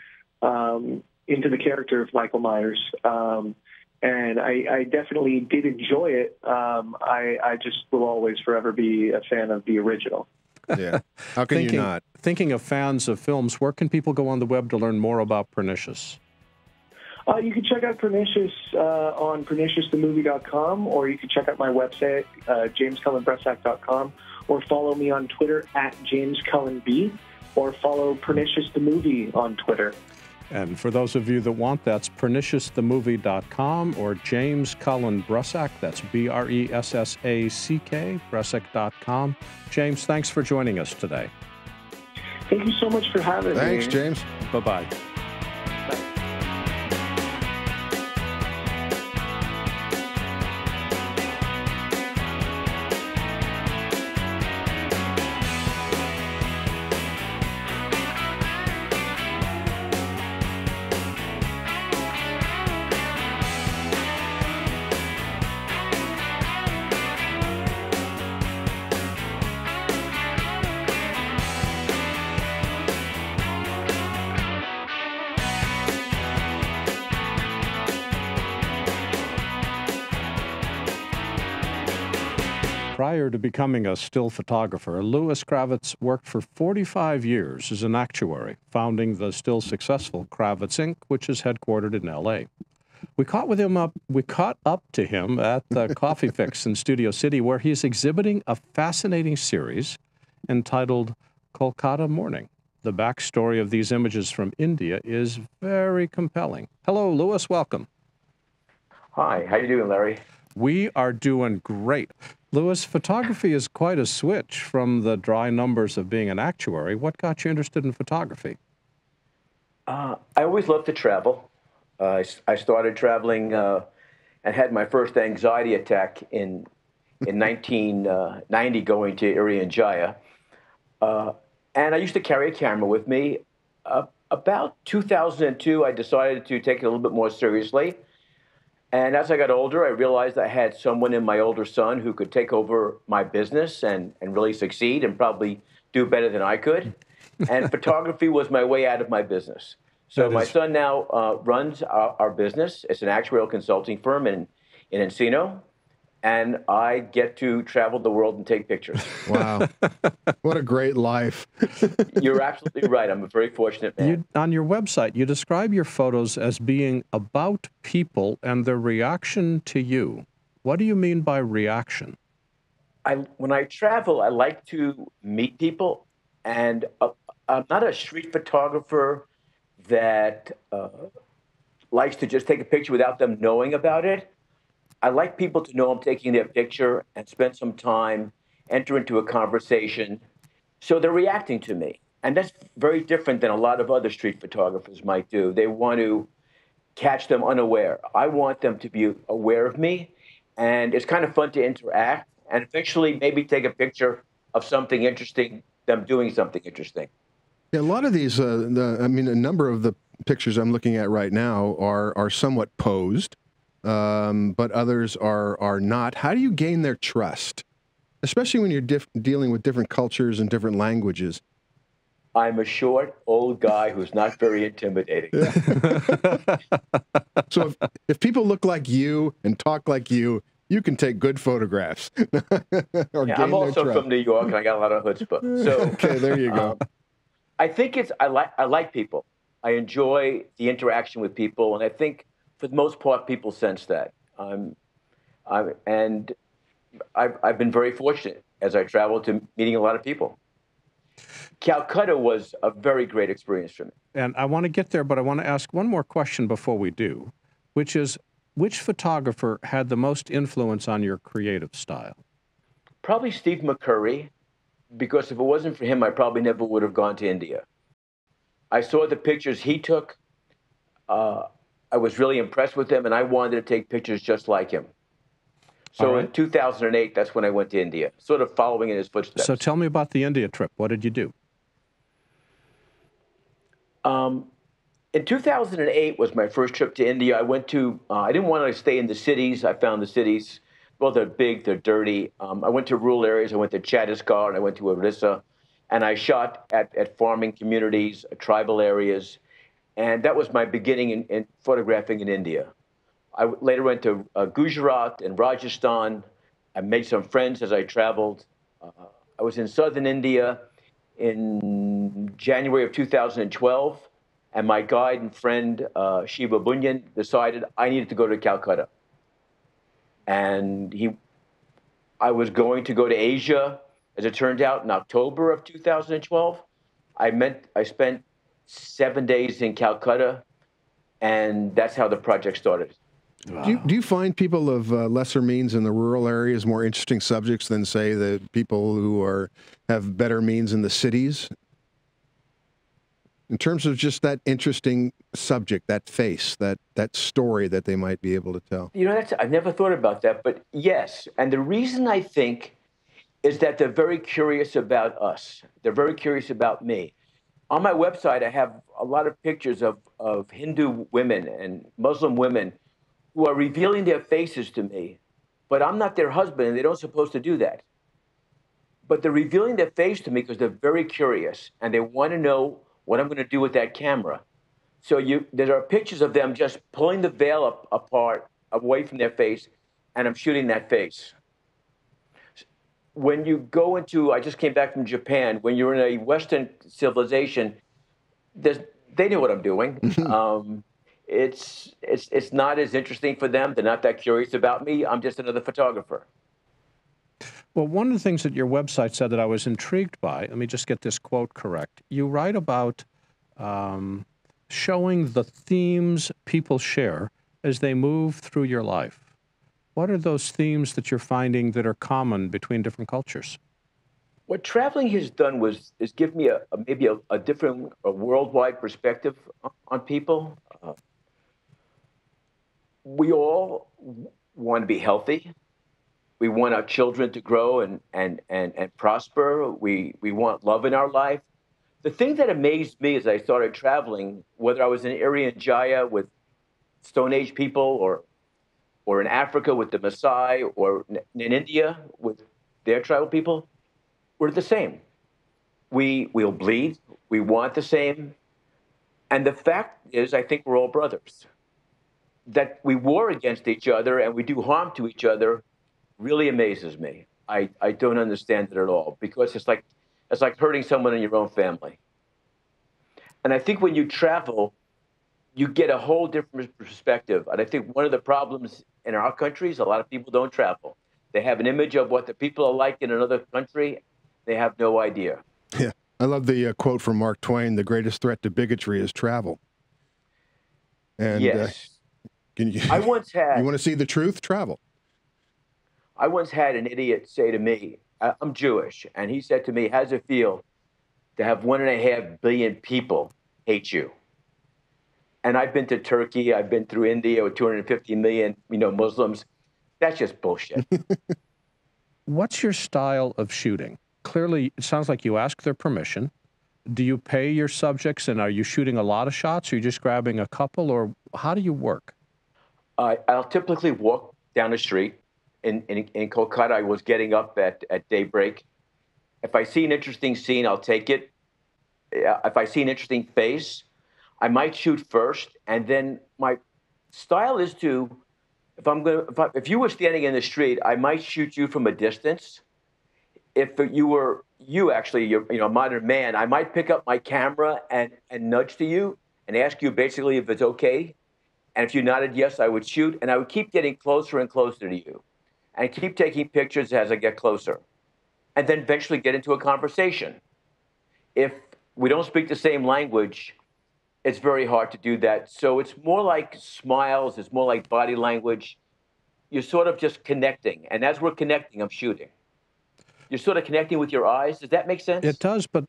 I: the character of Michael Myers. And I definitely did enjoy it. I just will always forever be a fan of the original.
G: Yeah. How can you not?
F: Thinking of fans of films, where can people go on the web to learn more about Pernicious?
I: You can check out Pernicious on perniciousthemovie.com, or you can check out my website, jamescullenbressack.com, or follow me on Twitter at jamescullenb, or follow Pernicious the Movie on Twitter.
F: And for those of you that want, that's perniciousthemovie.com or James Cullen Bressack. That's B-R-E-S-S-A-C-K, Bressack.com. James, thanks for joining us today.
I: Thank you so much for having me.
G: Thanks, James.
F: Bye-bye. Prior to becoming a still photographer, Louis Kravitz worked for 45 years as an actuary, founding the still successful Kravitz Inc., which is headquartered in L.A. We caught up to him at the Coffee Fix in Studio City, where he's exhibiting a fascinating series entitled Kolkata Morning. The backstory of these images from India is very compelling. Hello, Louis. Welcome.
J: Hi. How you doing, Larry?
F: We are doing great. Louis, photography is quite a switch from the dry numbers of being an actuary. What got you interested in photography?
J: I always loved to travel. I started traveling and had my first anxiety attack in 1990 going to Irian Jaya. And I used to carry a camera with me. About 2002, I decided to take it a little bit more seriously. And as I got older, I realized I had someone in my older son who could take over my business and really succeed and probably do better than I could. And photography was my way out of my business. So my son now runs our business. It's an actuarial consulting firm in Encino. And I get to travel the world and take pictures.
G: Wow. What a great life.
J: You're absolutely right. I'm a very fortunate man.
F: On your website, you describe your photos as being about people and their reaction to you. What do you mean by reaction?
J: When I travel, I like to meet people. And I'm not a street photographer that likes to just take a picture without them knowing about it. I like people to know I'm taking their picture and spend some time, enter into a conversation, so they're reacting to me. And that's very different than a lot of other street photographers might do. They want to catch them unaware. I want them to be aware of me, and it's kind of fun to interact and eventually maybe take a picture of something interesting, them doing something interesting.
G: Yeah, a lot of these, I mean, a number of the pictures I'm looking at right now are somewhat posed. But others are not. How do you gain their trust, especially when you're dealing with different cultures and different languages?
J: I'm a short, old guy who's not very intimidating.
G: So if people look like you and talk like you can take good photographs.
J: I'm also from New York, and I got a lot of chutzpah. So
G: okay, there you go.
J: I think I like people. I enjoy the interaction with people, and I think, for the most part, people sense that. And I've been very fortunate as I traveled to meeting a lot of people. Calcutta was a very great experience for me.
F: And I want to get there, but I want to ask one more question before we do, which is, which photographer had the most influence on your creative style?
J: Probably Steve McCurry, because if it wasn't for him, I probably never would have gone to India. I saw the pictures he took. I was really impressed with him, and I wanted to take pictures just like him. So in 2008, that's when I went to India, sort of following in his footsteps.
F: So tell me about the India trip. What did you do?
J: In 2008 was my first trip to India. I went to, I didn't want to stay in the cities. I found the cities, well, they're big, they're dirty. I went to rural areas. I went to Chhattisgarh, and I went to Orissa, and I shot at farming communities, tribal areas. And that was my beginning in photographing in India. I later went to Gujarat and Rajasthan. I made some friends as I traveled. I was in southern India in January of 2012, and my guide and friend, Shiva Bunyan, decided I needed to go to Calcutta. And I was going to go to Asia, as it turned out, in October of 2012. I spent 7 days in Calcutta, and that's how the project started.
G: Wow. Do you find people of lesser means in the rural areas more interesting subjects than, say, the people who have better means in the cities? In terms of just that interesting subject, that face, that story that they might be able to tell.
J: You know, I've never thought about that, but yes. And the reason I think is that they're very curious about us. They're very curious about me. On my website, I have a lot of pictures of Hindu women and Muslim women who are revealing their faces to me, but I'm not their husband, and they don't supposed to do that. But they're revealing their face to me because they're very curious, and they want to know what I'm going to do with that camera. So there are pictures of them just pulling the veil apart, away from their face, and I'm shooting that face. When you go into, I just came back from Japan, when you're in a Western civilization, they know what I'm doing. It's not as interesting for them. They're not that curious about me. I'm just another photographer.
F: Well, one of the things that your website said that I was intrigued by, let me just get this quote correct. You write about showing the themes people share as they move through your life. What are those themes that you're finding that are common between different cultures?
J: What traveling has done is give me maybe a different, worldwide perspective on people. We all want to be healthy. We want our children to grow and prosper. We want love in our life. The thing that amazed me as I started traveling, whether I was in Irian Jaya with Stone Age people or in Africa with the Maasai or in India with their tribal people, we're the same. We'll bleed. We want the same. And the fact is, I think we're all brothers. That we war against each other and we do harm to each other really amazes me. I don't understand it at all, because it's like hurting someone in your own family. And I think when you travel, you get a whole different perspective. And I think one of the problems in our country is a lot of people don't travel. They have an image of what the people are like in another country. They have no idea.
G: Yeah. I love the quote from Mark Twain, "The greatest threat to bigotry is travel." And
J: yes.
G: I once had... You want to see the truth? Travel.
J: I once had an idiot say to me, I'm Jewish, and he said to me, how does it feel to have 1.5 billion people hate you? And I've been to Turkey, I've been through India with 250 million, Muslims. That's just bullshit.
F: What's your style of shooting? Clearly, it sounds like you ask their permission. Do you pay your subjects, and are you shooting a lot of shots, or are you just grabbing a couple, or how do you work?
J: I'll typically walk down the street. In Kolkata, I was getting up at daybreak. If I see an interesting scene, I'll take it. If I see an interesting face, I might shoot first, and then my style is to, if you were standing in the street, I might shoot you from a distance. If you're a modern man, I might pick up my camera and nudge to you and ask you basically if it's okay. And if you nodded yes, I would shoot, and I would keep getting closer and closer to you, and keep taking pictures as I get closer, and then eventually get into a conversation. If we don't speak the same language, it's very hard to do that. So it's more like smiles, it's more like body language. You're sort of just connecting, and as we're connecting, I'm shooting. You're sort of connecting with your eyes. Does that make sense?
F: It does, but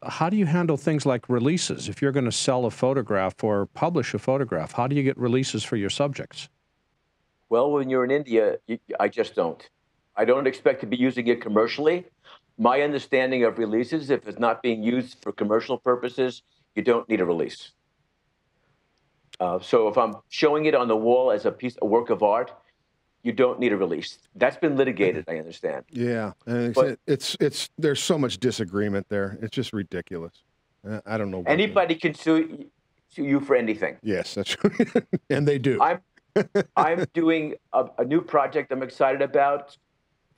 F: how do you handle things like releases? If you're going to sell a photograph or publish a photograph, how do you get releases for your subjects?
J: Well, when you're in India, I just don't. I don't expect to be using it commercially. My understanding of releases, if it's not being used for commercial purposes, you don't need a release. So if I'm showing it on the wall as a work of art, you don't need a release. That's been litigated, I understand.
G: Yeah, and there's so much disagreement there. It's just ridiculous. I don't know.
J: Anybody can sue you for anything.
G: Yes, that's right. And they do.
J: I'm doing a new project I'm excited about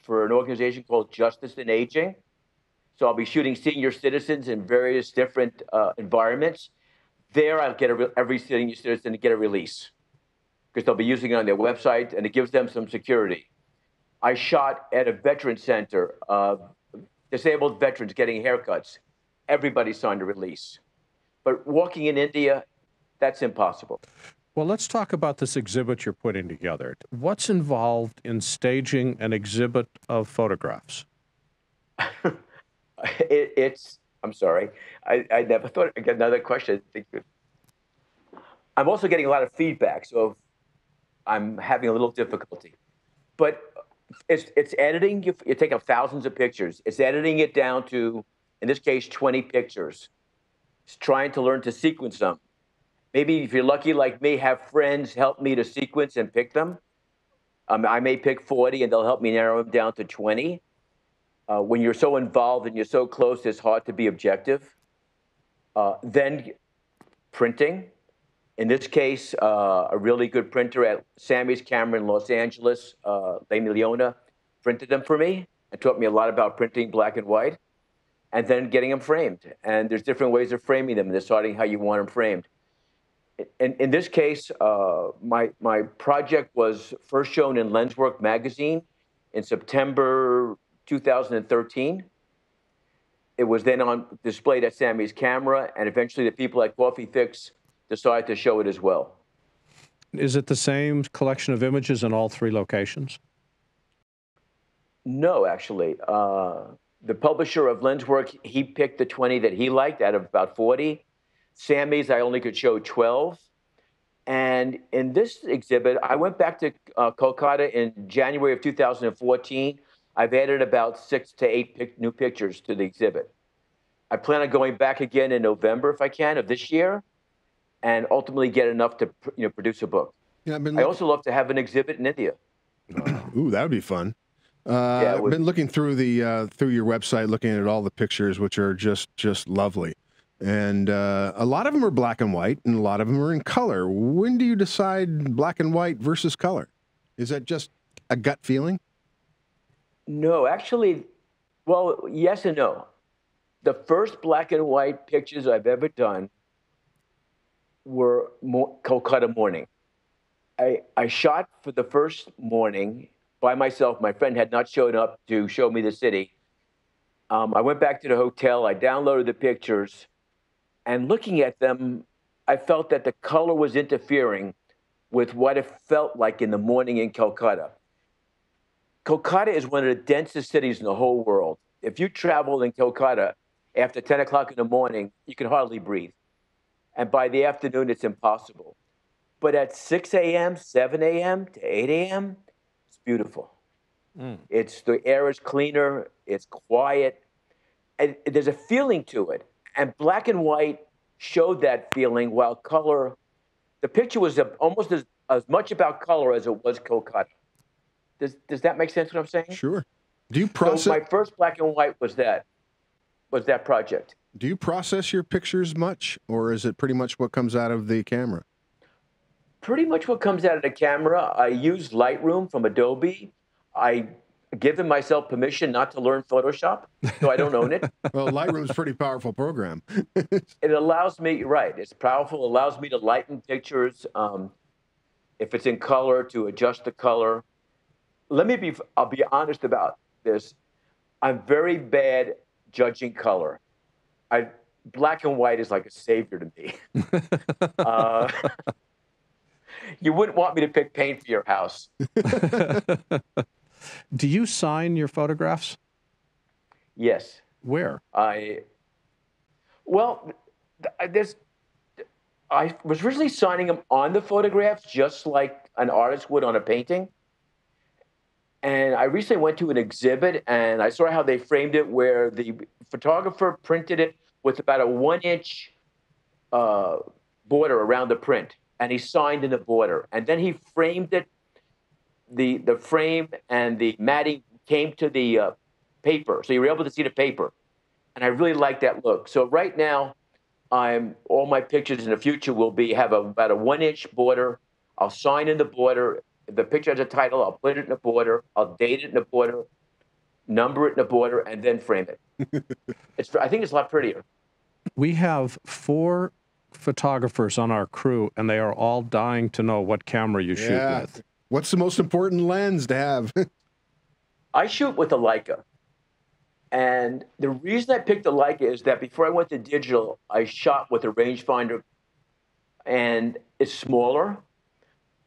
J: for an organization called Justice in Aging. So I'll be shooting senior citizens in various different environments. There, I'll get every senior citizen to get a release because they'll be using it on their website, and it gives them some security. I shot at a veteran center, disabled veterans getting haircuts. Everybody signed a release. But walking in India, that's impossible.
F: Well, let's talk about this exhibit you're putting together. What's involved in staging an exhibit of photographs?
J: I'm sorry. I never thought, I got another question. I'm also getting a lot of feedback, so I'm having a little difficulty. But it's editing. You take up thousands of pictures. It's editing it down to, in this case, 20 pictures. It's trying to learn to sequence them. Maybe if you're lucky like me, have friends help me to sequence and pick them. I may pick 40 and they'll help me narrow them down to 20. When you're so involved and you're so close, it's hard to be objective. Then printing. In this case, a really good printer at Sammy's Camera in Los Angeles, Lady Leona, printed them for me and taught me a lot about printing black and white, and then getting them framed. And there's different ways of framing them and deciding how you want them framed. In this case, my project was first shown in Lenswork magazine in September 2013. It was then displayed at Sammy's Camera, and eventually the people at Coffee Fix decided to show it as well.
F: Is it the same collection of images in all three locations?
J: No, actually. The publisher of Lenswork, he picked the 20 that he liked out of about 40. Sammy's, I only could show 12. And in this exhibit, I went back to Kolkata in January of 2014. I've added about 6 to 8 new pictures to the exhibit. I plan on going back again in November, if I can, of this year, and ultimately get enough to produce a book.
G: Yeah,
J: I also love to have an exhibit in India.
G: Ooh, that would be fun. I've been looking through through your website, looking at all the pictures, which are just lovely. And a lot of them are black and white, and a lot of them are in color. When do you decide black and white versus color? Is that just a gut feeling?
J: No, actually, well, yes and no. The first black and white pictures I've ever done were Kolkata Morning. I shot for the first morning by myself. My friend had not shown up to show me the city. I went back to the hotel. I downloaded the pictures. And looking at them, I felt that the color was interfering with what it felt like in the morning in Calcutta. Kolkata is one of the densest cities in the whole world. If you travel in Kolkata after 10 o'clock in the morning, you can hardly breathe. And by the afternoon, it's impossible. But at 6 a.m., 7 a.m. to 8 a.m., it's beautiful. The air is cleaner, it's quiet, and there's a feeling to it. And black and white showed that feeling, while color, the picture was almost as much about color as it was Kolkata. Does that make sense what I'm saying?
G: Sure. Do you process?
J: So my first black and white was that project.
G: Do you process your pictures much, or is it pretty much what comes out of the camera?
J: Pretty much what comes out of the camera. I use Lightroom from Adobe. I given myself permission not to learn Photoshop, so I don't own it.
G: Well, Lightroom's a pretty powerful program.
J: It allows me, right, it's powerful, allows me to lighten pictures. If it's in color, to adjust the color. I'll be honest about this. I'm very bad judging color. Black and white is like a savior to me. You wouldn't want me to pick paint for your house.
F: Do you sign your photographs?
J: Yes.
F: Where?
J: I was originally signing them on the photographs, just like an artist would on a painting. And I recently went to an exhibit, and I saw how they framed it, where the photographer printed it with about a 1-inch border around the print, and he signed in the border. And then he framed it. The frame and the matting came to the paper, so you were able to see the paper. And I really like that look. So right now, all my pictures in the future will have about a 1-inch border. I'll sign in the border. If the picture has a title, I'll put it in the border. I'll date it in the border. number it in a border, and then frame it. I think it's a lot prettier.
F: We have 4 photographers on our crew, and they are all dying to know what camera you shoot with.
G: What's the most important lens to have?
J: I shoot with a Leica. And the reason I picked the Leica is that before I went to digital, I shot with a rangefinder, and it's smaller.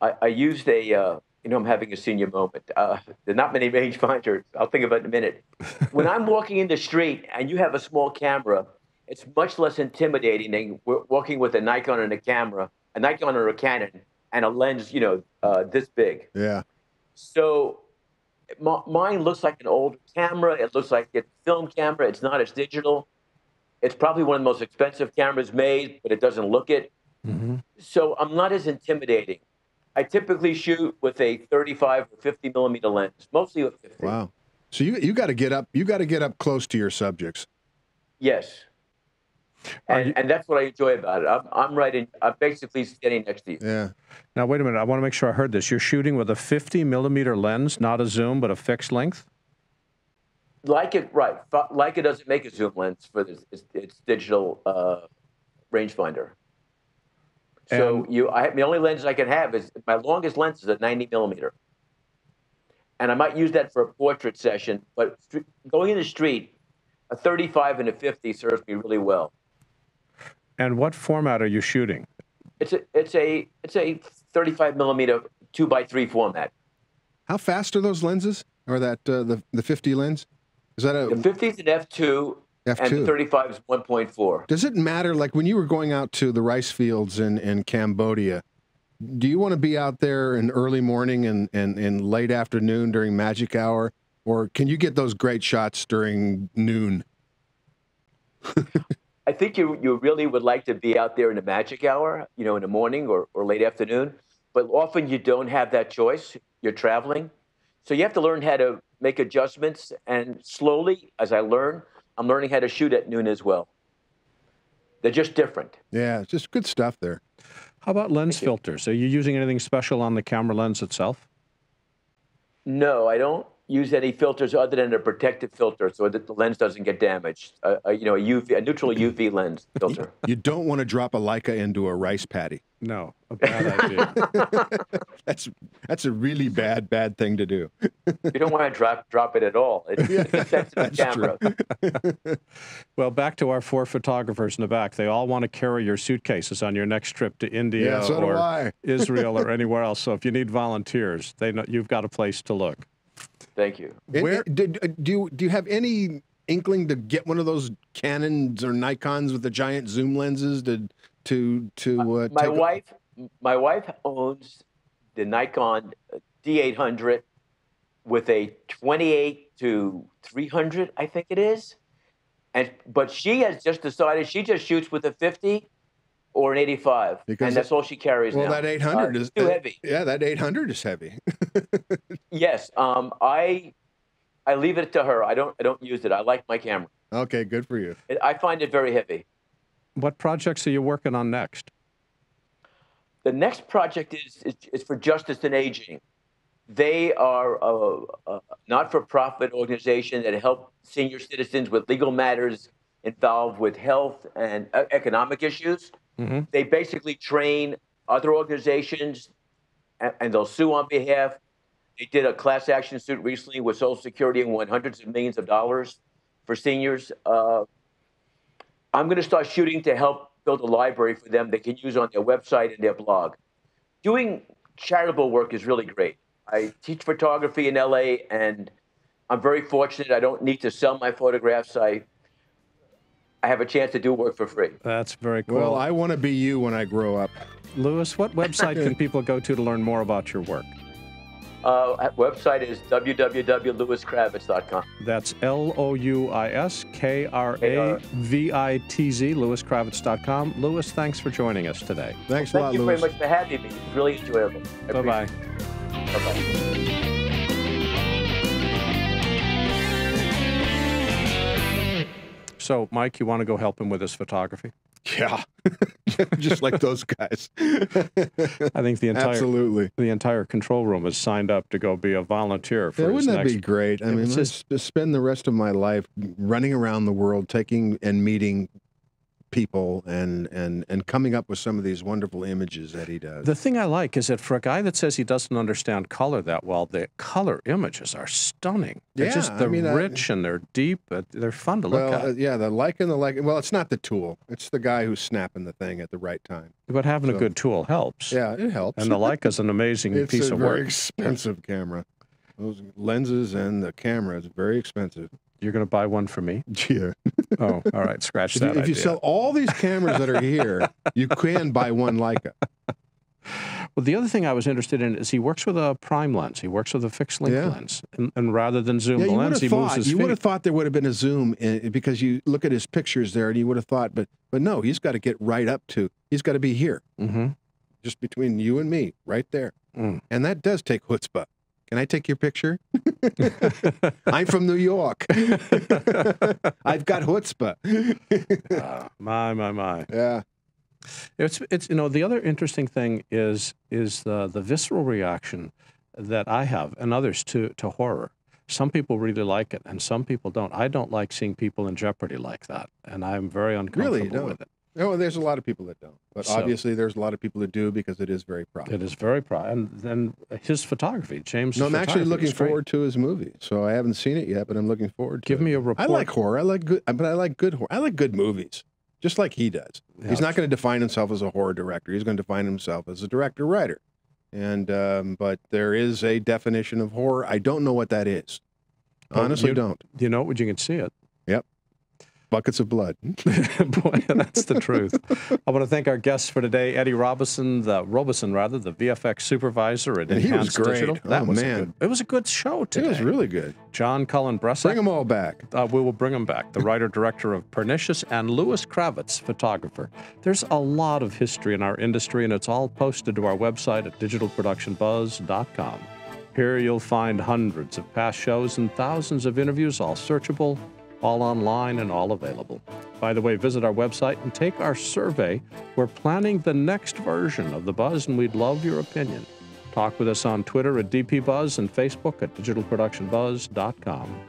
J: I used a, you know, I'm having a senior moment. There are not many rangefinders. I'll think about it in a minute. When I'm walking in the street and you have a small camera, it's much less intimidating than walking with a Nikon and a camera, a Nikon or a Canon, and a lens, you know, this big.
G: Yeah.
J: So mine looks like an old camera. It looks like a film camera. It's not as digital. It's probably one of the most expensive cameras made, but it doesn't look it.
F: Mm-hmm.
J: So I'm not as intimidating. I typically shoot with a 35 or 50 millimeter lens, mostly with 50.
G: Wow. So you got to get up. You got to get up close to your subjects.
J: Yes. And that's what I enjoy about it. I'm basically standing next to you.
G: Yeah.
F: Now, wait a minute. I want to make sure I heard this. You're shooting with a 50 millimeter lens, not a zoom, but a fixed length?
J: Leica, right. Leica doesn't make a zoom lens for its digital rangefinder. So the only lens I can have is, my longest lens is a 90 millimeter. And I might use that for a portrait session, but going in the street, a 35 and a 50 serves me really well.
F: And what format are you shooting?
J: It's a 35 millimeter 2x3 format.
G: How fast are those lenses? Or that the 50 lens? Is that a
J: the 50 is an f2, and the 35 is 1.4.
G: Does it matter, like when you were going out to the rice fields in Cambodia, do you want to be out there in early morning and late afternoon during magic hour, or can you get those great shots during noon?
J: I think you really would like to be out there in the magic hour, you know, in the morning or late afternoon, but often you don't have that choice. You're traveling. So you have to learn how to make adjustments, and slowly, as I learn, I'm learning how to shoot at noon as well. They're just different.
G: Yeah, it's just good stuff there.
F: How about lens filters? Are you using anything special on the camera lens itself?
J: No, I don't use any filters other than a protective filter so that the lens doesn't get damaged. You know, a neutral UV lens filter.
G: You don't want to drop a Leica into a rice paddy.
F: No, a bad idea.
G: That's a really bad thing to do.
J: You don't want to drop it at all. It's a sensitive camera.
F: Well, back to our 4 photographers in the back. They all want to carry your suitcases on your next trip to India or Israel or anywhere else. So if you need volunteers, they know you've got a place to look.
J: Thank you.
G: Do you have any inkling to get one of those Canons or Nikons with the giant zoom lenses
J: my wife owns the Nikon D800 with a 28 to 300, I think it is. But she has just decided she just shoots with a 50 or an 85, and that's all she carries now.
G: Well, that 800 is
J: too heavy.
G: Yeah, that 800 is heavy.
J: Yes, I leave it to her. I don't use it. I like my camera.
G: Okay, good for you.
J: I find it very heavy.
F: What projects are you working on next?
J: The next project is for Justice and Aging. They are a not-for-profit organization that help senior citizens with legal matters involved with health and economic issues. Mm-hmm. They basically train other organizations, and they'll sue on behalf. They did a class action suit recently with Social Security and won hundreds of millions of dollars for seniors. I'm going to start shooting to help build a library for them they can use on their website and their blog. Doing charitable work is really great. I teach photography in LA, and I'm very fortunate. I don't need to sell my photographs. I have a chance to do work for free.
F: That's very cool.
G: Well, I want to be you when I grow up.
F: Louis, what website can people go to learn more about your work?
J: Website is www.louiskravitz.com.
F: That's LOUISKRAVITZ, louiskravitz.com. Louis, thanks for joining us today.
G: Thanks a lot, Louis.
J: Thank you very much for having me. It's really enjoyable.
F: Bye-bye.
J: Bye-bye.
F: So, Mike, you want to go help him with his photography?
G: Yeah, just like those guys.
F: I think the entire control room is signed up to go be a volunteer for
G: wouldn't that be great? I mean, let's just spend the rest of my life running around the world, taking and meeting people and coming up with some of these wonderful images that he does.
F: The thing I like is that for a guy that says he doesn't understand color that well, the color images are stunning. They're rich and they're deep. They're fun to look at.
G: Yeah, the like. Well, it's not the tool. It's the guy who's snapping the thing at the right time.
F: But having a good tool helps.
G: Yeah, it helps.
F: And the Leica's an amazing piece of work.
G: It's a very expensive camera. Those lenses and the camera is very expensive.
F: You're going to buy one for me?
G: Yeah.
F: Oh, all right. Scratch that idea.
G: If you sell all these cameras that are here, you can buy one Leica.
F: Well, the other thing I was interested in is he works with a prime lens. He works with a fixed length lens. And rather than zoom the lens, he moves his feet.
G: You would have thought there would have been a zoom because you look at his pictures there and you would have thought, but no, he's got to get right up to, he's got to be here. Just between you and me, right there. And that does take chutzpah. Can I take your picture? I'm from New York. I've got chutzpah.
F: My.
G: Yeah.
F: It's the other interesting thing is the visceral reaction that I have and others to horror. Some people really like it and some people don't. I don't like seeing people in jeopardy like that, and I'm very uncomfortable with it.
G: No, there's a lot of people that don't, but obviously there's a lot of people that do because it is very proud.
F: It is very proud, and then his photography, James.
G: No, I'm actually looking forward to his movie, so I haven't seen it yet, but I'm looking forward to it.
F: Give me a report.
G: I like horror. I like good horror. I like good movies, just like he does. Yeah, he's not going to define himself as a horror director. He's going to define himself as a director-writer, and but there is a definition of horror. I don't know what that is. Honestly, don't.
F: You know it when you can see it.
G: Yep. Buckets of blood.
F: Boy, that's the truth. I want to thank our guests for today, Eddie Robison, the VFX supervisor at Enhanced Digital.
G: That was man.
F: It was a good show today.
G: It was really good.
F: John Cullen Bressack.
G: Bring them all back.
F: We will bring them back. The writer-director of Pernicious, and Louis Kravitz, photographer. There's a lot of history in our industry, and it's all posted to our website at digitalproductionbuzz.com. Here you'll find hundreds of past shows and thousands of interviews, all searchable, all online and all available. By the way, visit our website and take our survey. We're planning the next version of The Buzz, and we'd love your opinion. Talk with us on Twitter at DPBuzz and Facebook at digitalproductionbuzz.com.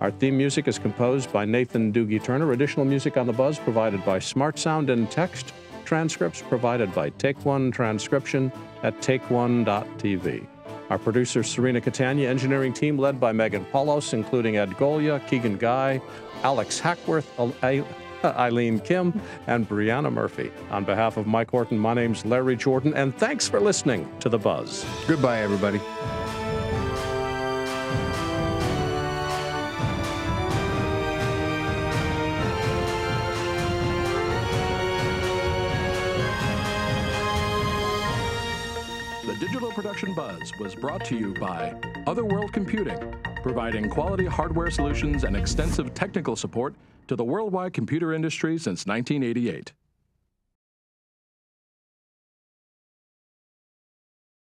F: Our theme music is composed by Nathan Doogie Turner. Additional music on The Buzz provided by Smart Sound and Text. Transcripts provided by Take One Transcription at takeone.tv. Our producer, Serena Catania, engineering team led by Megan Paulos, including Ed Golia, Keegan Guy, Alex Hackworth, Eileen Kim, and Brianna Murphy. On behalf of Mike Horton, my name's Larry Jordan, and thanks for listening to The Buzz.
G: Goodbye, everybody.
A: Digital Production Buzz was brought to you by Otherworld Computing, providing quality hardware solutions and extensive technical support to the worldwide computer industry since 1988.